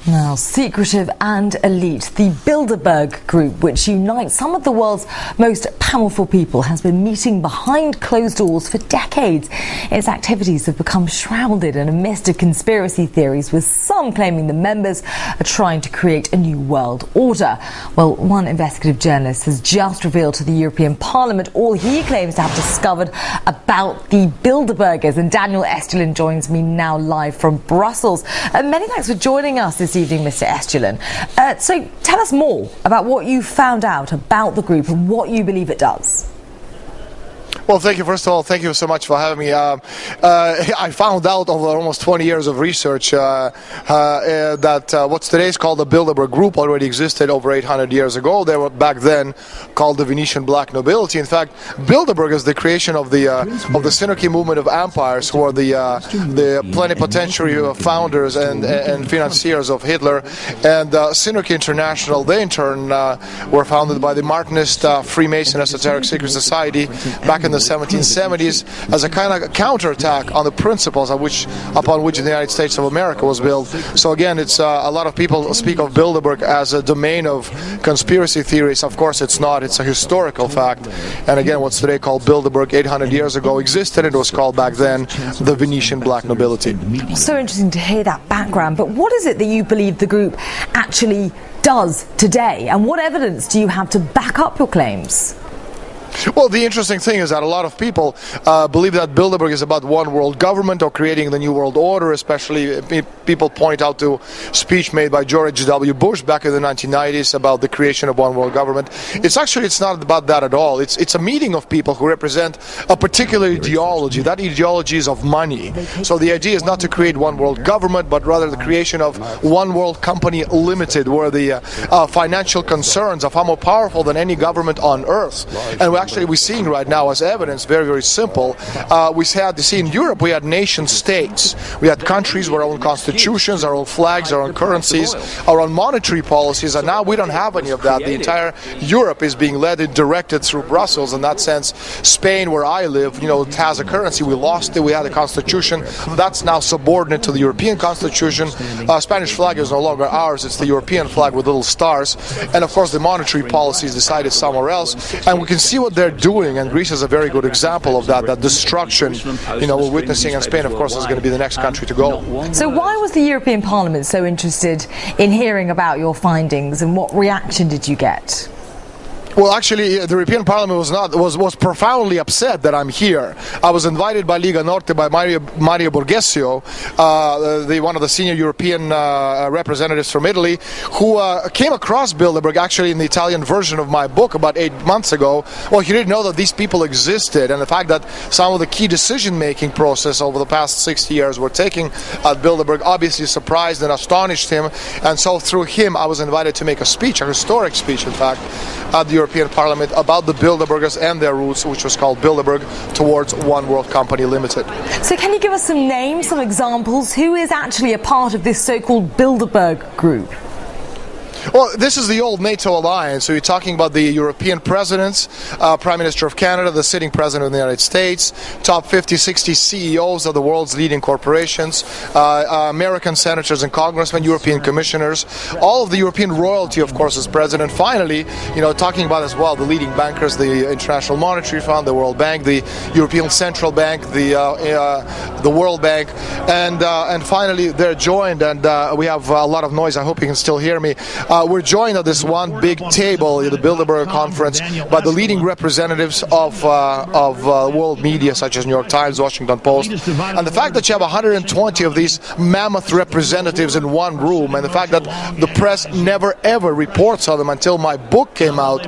Now, secretive and elite, the Bilderberg group, which unites some of the world's most powerful people, has been meeting behind closed doors for decades. Its activities have become shrouded in a mist of conspiracy theories, with some claiming the members are trying to create a new world order. Well, one investigative journalist has just revealed to the European Parliament all he claims to have discovered about the Bilderbergers. And Daniel Estulin joins me now live from Brussels. Many thanks for joining us this evening, Mr. Estulin. So tell us more about what you found out about the group and what you believe it does. Well, thank you. First of all, thank you so much for having me. I found out over almost 20 years of research that what's today is called the Bilderberg Group already existed over 800 years ago. They were back then called the Venetian Black Nobility. In fact, Bilderberg is the creation of the Synarchy movement of empires, who are the plenipotentiary founders and financiers of Hitler. And Synarchy International, they in turn were founded by the Martinist Freemason Esoteric Secret Society back in the 1770s as a kind of counterattack on the principles upon which the United States of America was built. So again, it's a lot of people speak of Bilderberg as a domain of conspiracy theories. Of course it's not. It's a historical fact. And again, what's today called Bilderberg 800 years ago existed. It was called back then the Venetian Black Nobility. So interesting to hear that background. But what is it that you believe the group actually does today? And what evidence do you have to back up your claims? Well, the interesting thing is that a lot of people believe that Bilderberg is about one world government or creating the new world order. Especially people point out to speech made by George W. Bush back in the 1990s about the creation of one world government. It's not about that at all. It's a meeting of people who represent a particular ideology. That ideology is of money. So the idea is not to create one world government, but rather the creation of one world company limited, where the financial concerns are far more powerful than any government on earth. And we're seeing right now as evidence, very, very simple. We had to see in Europe, we had nation states. We had countries with our own constitutions, our own flags, our own currencies, our own monetary policies, and now we don't have any of that. The entire Europe is being led and directed through Brussels. In that sense, Spain, where I live, it has a currency. We lost it. We had a constitution. That's now subordinate to the European constitution. Spanish flag is no longer ours. It's the European flag with little stars. And of course, the monetary policy is decided somewhere else. And we can see what they're doing, and Greece is a very good example of that destruction we're witnessing, and Spain of course is going to be the next country to go. So why was the European Parliament so interested in hearing about your findings, and what reaction did you get? Well, actually, the European Parliament was profoundly upset that I'm here. I was invited by Liga Norte, by Mario Borghesio, one of the senior European representatives from Italy, who came across Bilderberg actually in the Italian version of my book about 8 months ago. Well, he didn't know that these people existed, and the fact that some of the key decision-making process over the past 60 years were taking at Bilderberg obviously surprised and astonished him. And so through him, I was invited to make a speech, a historic speech, in fact, at the European Parliament about the Bilderbergers and their roots, which was called Bilderberg Towards One World Company Limited. So can you give us some names, some examples? Who is actually a part of this so-called Bilderberg group? Well, this is the old NATO alliance. So you're talking about the European presidents, Prime Minister of Canada, the sitting president of the United States, top 50, 60 CEOs of the world's leading corporations, American senators and congressmen, European commissioners, all of the European royalty, of course, is present. And finally, talking about as well the leading bankers, the International Monetary Fund, the World Bank, the European Central Bank, the World Bank, and finally they're joined, and we have a lot of noise. I hope you can still hear me. We're joined at this one big table at the Bilderberg conference by the leading representatives of world media, such as New York Times, Washington Post. And the fact that you have 120 of these mammoth representatives in one room, and the fact that the press never ever reports on them until my book came out,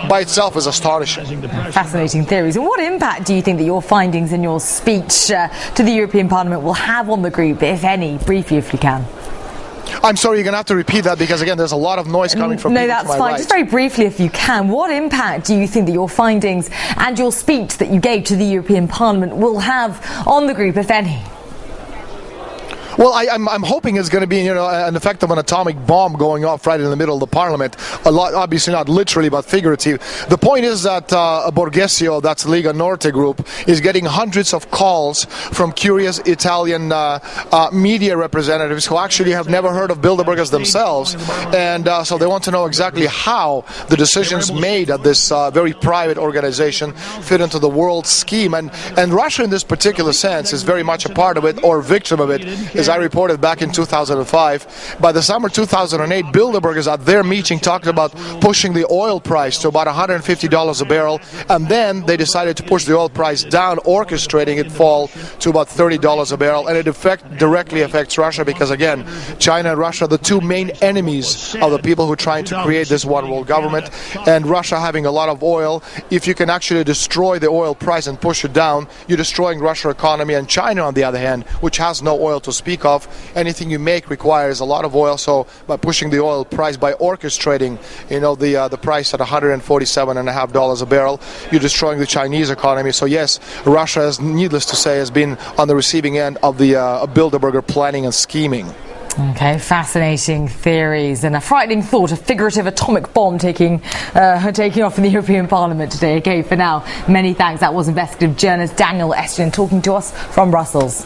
by itself is astonishing. Fascinating theories. And what impact do you think that your findings in your speech to the European Parliament will have on the group, if any? Briefly, if you can. I'm sorry, you're going to have to repeat that, because again there's a lot of noise coming from No, that's fine. Just very briefly, if you can, what impact do you think that your findings and your speech that you gave to the European Parliament will have on the group, if any? Well, I'm hoping it's going to be, an effect of an atomic bomb going off right in the middle of the parliament. A lot, obviously not literally, but figurative. The point is that Borghesio, that's Lega Norte group, is getting hundreds of calls from curious Italian media representatives who actually have never heard of Bilderbergers themselves, and so they want to know exactly how the decisions made at this very private organization fit into the world scheme. And Russia, in this particular sense, is very much a part of it, or victim of it, as I reported back in 2005. By the summer 2008, Bilderbergers at their meeting talked about pushing the oil price to about $150 a barrel, and then they decided to push the oil price down, orchestrating it fall to about $30 a barrel. And it directly affects Russia because, again, China and Russia are the two main enemies of the people who are trying to create this one world government. And Russia having a lot of oil, if you can actually destroy the oil price and push it down, you're destroying Russia's economy. And China, on the other hand, which has no oil to speak of, anything you make requires a lot of oil. So by pushing the oil price, by orchestrating, the price at $147.50 a barrel, you're destroying the Chinese economy. So yes, Russia, is, needless to say, has been on the receiving end of the Bilderberger planning and scheming. Okay, fascinating theories and a frightening thought, a figurative atomic bomb taking off in the European Parliament today. Okay, for now, many thanks. That was investigative journalist Daniel Estienne talking to us from Brussels.